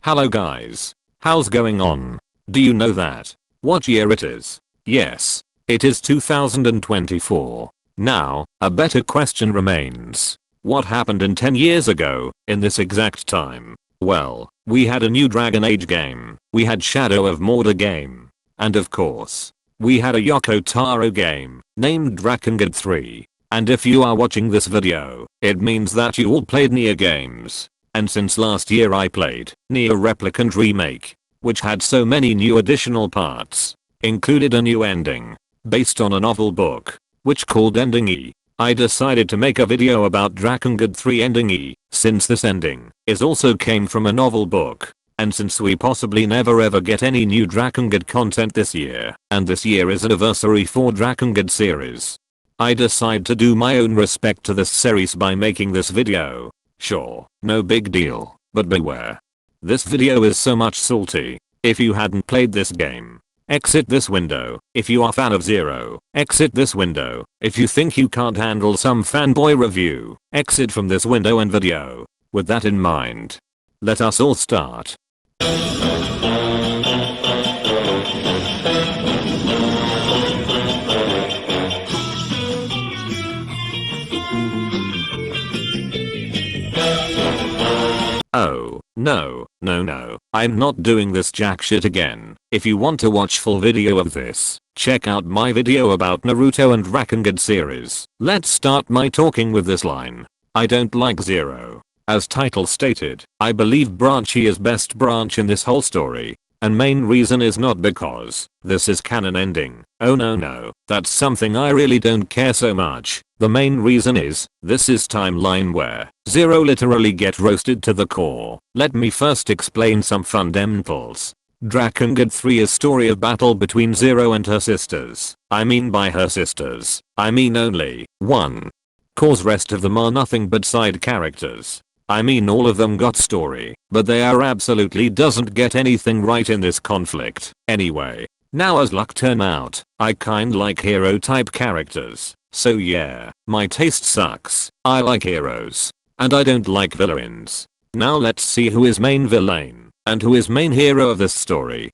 Hello guys. How's going on? Do you know that? What year it is? Yes. It is 2024. Now, a better question remains. What happened in 10 years ago, in this exact time? Well, we had a new Dragon Age game. We had Shadow of Mordor game. And of course, we had a Yoko Taro game, named Drakengard 3. And if you are watching this video, it means that you all played Nier games. And since last year I played Nier Replicant Remake, which had so many new additional parts, included a new ending, based on a novel book, which called Ending E. I decided to make a video about Drakengard 3 Ending E, since this ending is also came from a novel book. And since we possibly never ever get any new Drakengard content this year, and this year is anniversary for Drakengard series, I decide to do my own respect to this series by making this video. Sure, no big deal, but beware. This video is so much salty. If you hadn't played this game, exit this window. If you are fan of Zero, exit this window. If you think you can't handle some fanboy review, exit from this window and video. With that in mind, let us all start. Oh, no, I'm not doing this jack shit again. If you want to watch full video of this, check out my video about Naruto and Drakengard series. Let's start my talking with this line. I don't like Zero. As title stated, I believe Branchy is best branch in this whole story. And main reason is not because this is canon ending. Oh no, that's something I really don't care so much. The main reason is, this is timeline where Zero literally get roasted to the core. Let me first explain some fundamentals. Drakengard 3 is story of battle between Zero and her sisters. I mean by her sisters, I mean only one. Cause rest of them are nothing but side characters. I mean all of them got story, but they are absolutely doesn't get anything right in this conflict. Anyway, now as luck turn out, I kind like hero type characters. So yeah, my taste sucks. I like heroes. And I don't like villains. Now let's see who is main villain, and who is main hero of this story.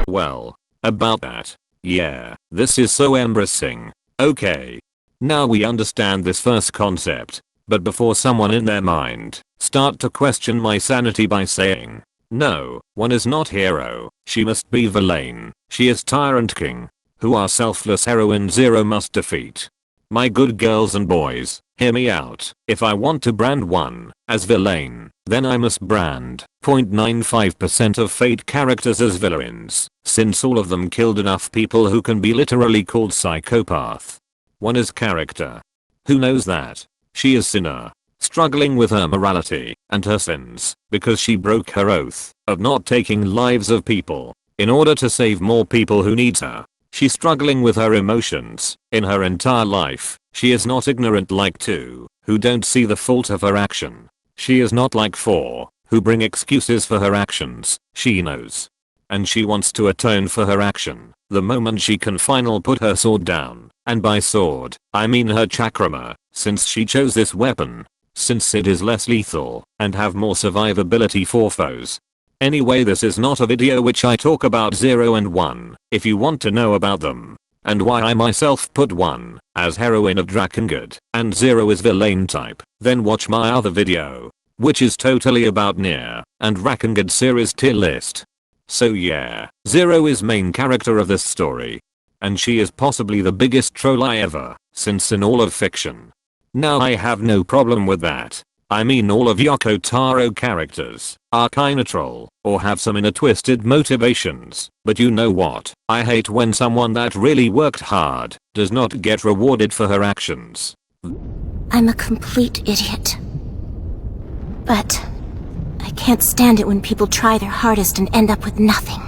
Well, about that. Yeah, this is so embarrassing. Okay. Now we understand this first concept, but before someone in their mind start to question my sanity by saying, no, one is not hero, she must be villain, she is tyrant king, who our selfless heroine Zero must defeat. My good girls and boys, hear me out. If I want to brand one as villain, then I must brand 0.95% of Fate characters as villains, since all of them killed enough people who can be literally called psychopath. One is character. Who knows that? She is sinner, struggling with her morality and her sins because she broke her oath of not taking lives of people in order to save more people who needs her. She's struggling with her emotions in her entire life. She is not ignorant like 2, who don't see the fault of her action. She is not like 4, who bring excuses for her actions. She knows. And she wants to atone for her action the moment she can finally put her sword down. And by sword, I mean her chakrama, since she chose this weapon. Since it is less lethal and have more survivability for foes. Anyway, this is not a video which I talk about 0 and 1. If you want to know about them, and why I myself put 1 as heroine of Drakengard and 0 is villain type, then watch my other video, which is totally about Nier and Drakengard series tier list. So yeah, 0 is main character of this story. And she is possibly the biggest troll I ever, since in all of fiction. Now I have no problem with that. I mean all of Yoko Taro characters are kinda troll, or have some inner twisted motivations, but you know what? I hate when someone that really worked hard does not get rewarded for her actions. I'm a complete idiot. But I can't stand it when people try their hardest and end up with nothing.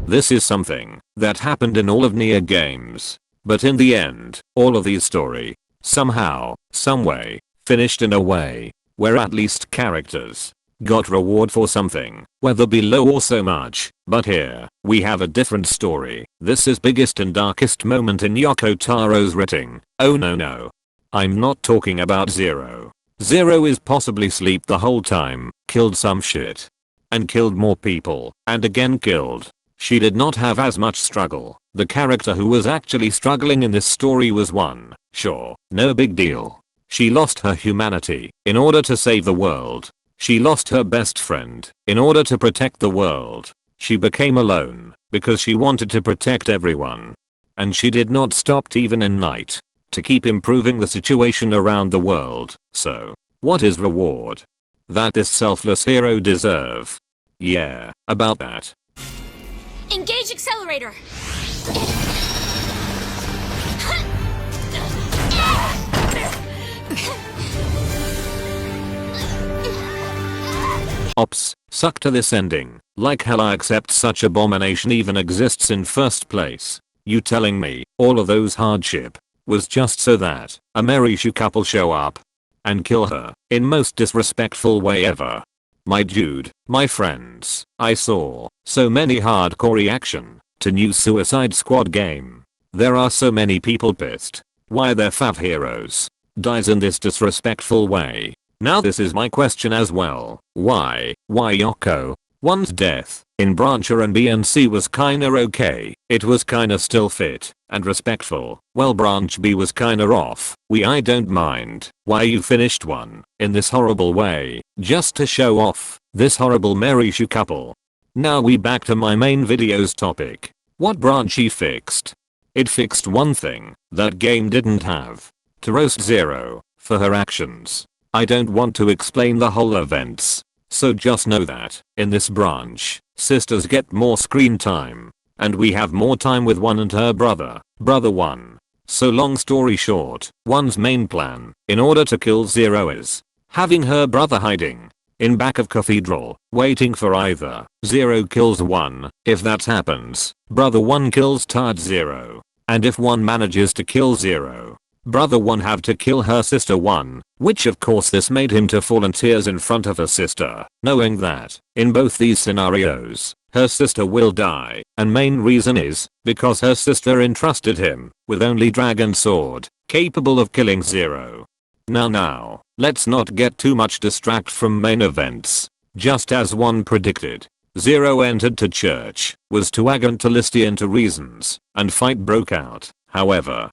This is something that happened in all of Nier games, but in the end, all of these story, somehow, someway, finished in a way where at least characters got reward for something, whether below or so much. But here, we have a different story. This is biggest and darkest moment in Yoko Taro's writing. Oh no. I'm not talking about Zero. Zero is possibly asleep the whole time, killed some shit. And killed more people, and again killed. She did not have as much struggle. The character who was actually struggling in this story was one, sure, no big deal. She lost her humanity in order to save the world. She lost her best friend in order to protect the world. She became alone because she wanted to protect everyone. And she did not stop even in night to keep improving the situation around the world. So, what is reward that this selfless hero deserve? Yeah, about that. Engage accelerator! Ops, suck to this ending. Like hell I accept such abomination even exists in first place. You telling me all of those hardship was just so that a Merishu couple show up and kill her in most disrespectful way ever? My dude, my friends, I saw so many hardcore reaction to new Suicide Squad game. There are so many people pissed why their fav heroes dies in this disrespectful way. Now this is my question as well. Why Yoko? One's death in Brancher and BNC was kinda okay. It was kinda still fit and respectful. Well, Branch B was kinda off. I don't mind. Why you finished one in this horrible way just to show off this horrible Merishu couple. Now we back to my main video's topic. What Branchy fixed? It fixed one thing that game didn't have. To roast Zero for her actions. I don't want to explain the whole events. So just know that in this branch, sisters get more screen time. And we have more time with One and her brother, Brother One. So long story short, One's main plan in order to kill Zero is having her brother hiding in back of cathedral, waiting for either Zero kills One. If that happens, Brother One kills Tired Zero. And if One manages to kill Zero, Brother One have to kill her sister One, which of course this made him to fall in tears in front of her sister, knowing that in both these scenarios, her sister will die, and main reason is because her sister entrusted him with only Dragon Sword, capable of killing Zero. Now, let's not get too much distract from main events. Just as One predicted, Zero entered to church, was to Agantalistia into reasons, and fight broke out. However,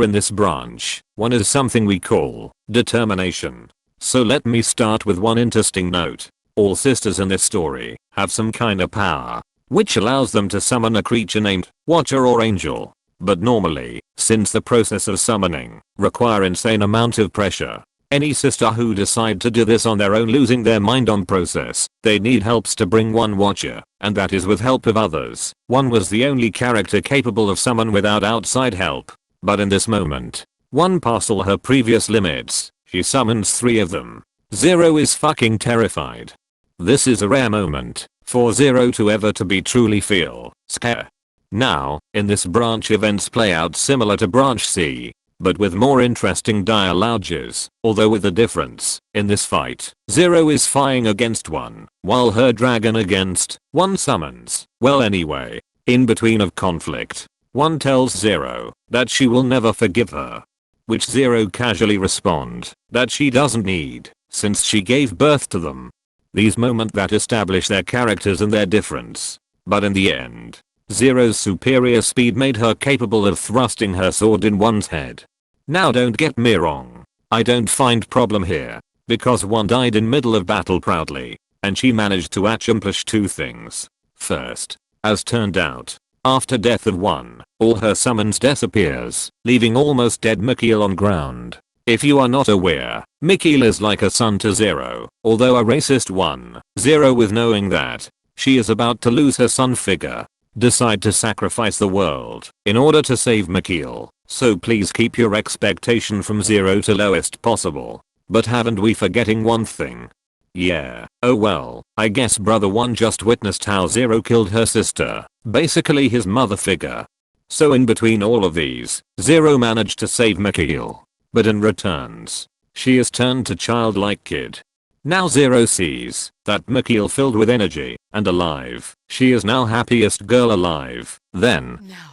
in this branch, one is something we call determination. So let me start with one interesting note. All sisters in this story have some kind of power, which allows them to summon a creature named Watcher or Angel. But normally, since the process of summoning require insane amount of pressure, any sister who decide to do this on their own losing their mind on process, they need helps to bring one Watcher, and that is with help of others. One was the only character capable of summon without outside help. But in this moment, One passed her previous limits. She summons 3 of them. Zero is fucking terrified. This is a rare moment for Zero to ever to be truly feel scared. Now, in this branch events play out similar to branch C, but with more interesting dialogues, although with a difference. In this fight, Zero is fighting against One, while her dragon against One summons. Well anyway, in between of conflict, One tells Zero that she will never forgive her. Which Zero casually respond that she doesn't need, since she gave birth to them. These moments that establish their characters and their difference. But in the end, Zero's superior speed made her capable of thrusting her sword in One's head. Now don't get me wrong, I don't find problem here, because One died in middle of battle proudly, and she managed to accomplish 2 things. First, as turned out, after death of One, all her summons disappears, leaving almost dead Mikhail on ground. If you are not aware, Mikhail is like a son to Zero, although a racist one. Zero, with knowing that she is about to lose her son figure, decide to sacrifice the world in order to save Mikhail. So please keep your expectation from Zero to lowest possible. But haven't we forgetting one thing? Yeah, oh well, I guess Brother One just witnessed how Zero killed her sister, basically his mother figure. So in between all of these, Zero managed to save Mikhail. But in returns, she is turned to childlike kid. Now Zero sees that Mikhail filled with energy and alive. She is now happiest girl alive. Then Now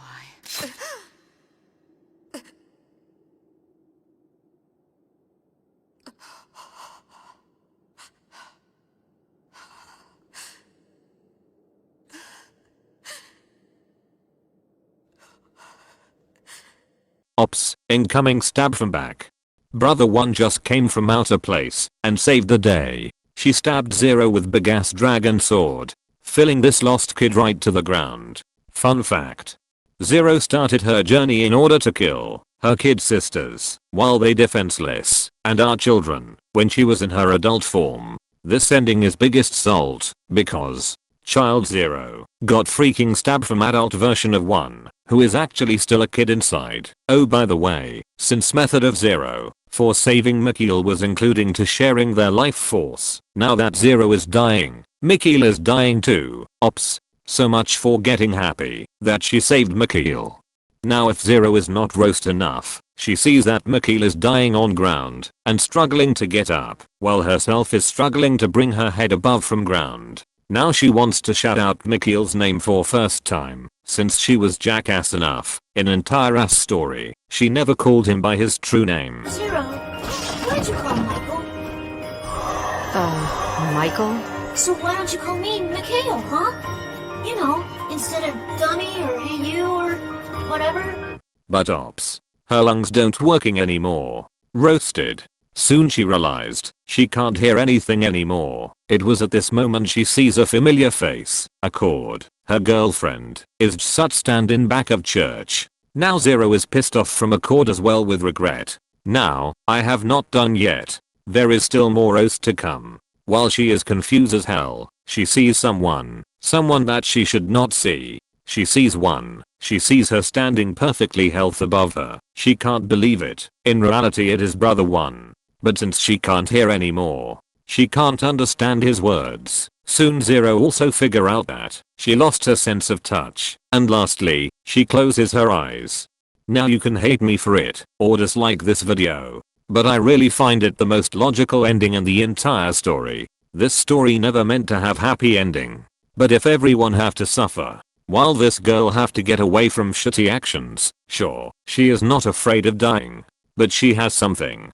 Ops, incoming stab from back. Brother 1 just came from outer place and saved the day. She stabbed Zero with big ass dragon sword, filling this lost kid right to the ground. Fun fact. Zero started her journey in order to kill her kid sisters while they defenseless and are children when she was in her adult form. This ending is biggest salt because Child 0 got freaking stabbed from adult version of 1 who is actually still a kid inside. Oh, by the way, since method of 0 for saving Mikhail was including to sharing their life force, now that 0 is dying, Mikhail is dying too. Ops. So much for getting happy that she saved Mikhail. Now if 0 is not roast enough, she sees that Mikhail is dying on ground and struggling to get up while herself is struggling to bring her head above from ground. Now she wants to shout out Mikhail's name for first time since she was jackass enough in entire ass story. She never called him by his true name. 0, why'd you call Michael? Michael? So why don't you call me Mikhail, huh? You know, instead of dummy or hey you or whatever. But ops. Her lungs don't working anymore. Roasted. Soon she realized she can't hear anything anymore. It was at this moment she sees a familiar face. Accord, her girlfriend, is just standing back of church. Now 0 is pissed off from Accord as well with regret. Now, I have not done yet. There is still more roast to come. While she is confused as hell, she sees someone that she should not see. She sees one. She sees her standing perfectly health above her. She can't believe it. In reality it is brother 1. But since she can't hear anymore, she can't understand his words. Soon 0 also figure out that she lost her sense of touch. And lastly, she closes her eyes. Now you can hate me for it or dislike this video, but I really find it the most logical ending in the entire story. This story never meant to have happy ending. But if everyone have to suffer, while this girl have to get away from shitty actions, sure, she is not afraid of dying. But she has something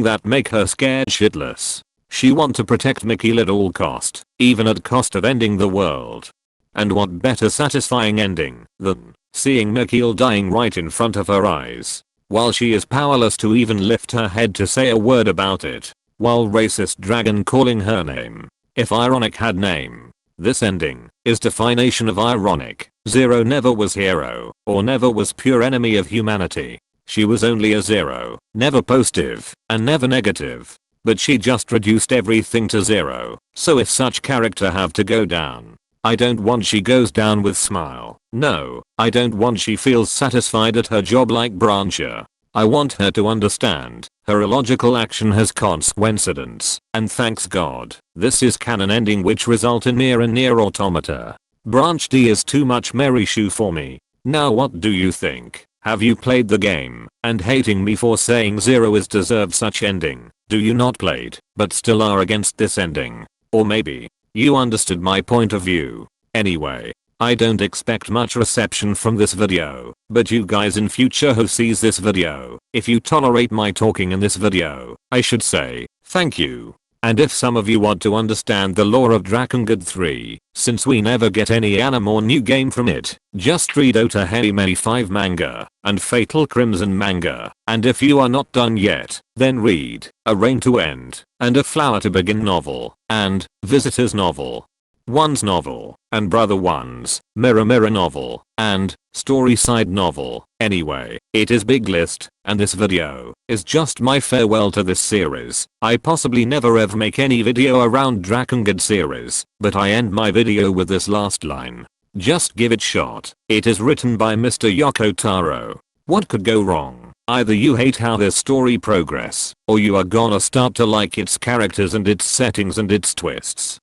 that make her scared shitless. She want to protect Mikhail at all cost, even at cost of ending the world. And what better satisfying ending than seeing Mikhail dying right in front of her eyes, while she is powerless to even lift her head to say a word about it, while racist dragon calling her name. If ironic had name, this ending is definition of ironic. 0 never was hero or never was pure enemy of humanity. She was only a 0, never positive and never negative. But she just reduced everything to 0. So if such character have to go down, I don't want she goes down with smile. No, I don't want she feels satisfied at her job like Brancher. I want her to understand her illogical action has consequences, and thanks God, this is canon ending which result in Nier and Nier Automata. Branch D is too much Mary Sue for me. Now what do you think? Have you played the game and hating me for saying 0 is deserved such ending? Do you not played but still are against this ending? Or maybe you understood my point of view. Anyway, I don't expect much reception from this video, but you guys in future who sees this video, if you tolerate my talking in this video, I should say, thank you. And if some of you want to understand the lore of Drakengard 3, since we never get any anime or new game from it, just read Otahime 5 manga, and Fatal Crimson manga, and if you are not done yet, then read A Rain to End, and A Flower to Begin novel, and Visitor's novel. One's novel, and Brother One's Mirror Mirror novel, and Storyside novel. Anyway, it is big list, and this video is just my farewell to this series. I possibly never ever make any video around Drakengard series, but I end my video with this last line. Just give it shot. It is written by Mr. Yoko Taro. What could go wrong? Either you hate how this story progress, or you are gonna start to like its characters and its settings and its twists.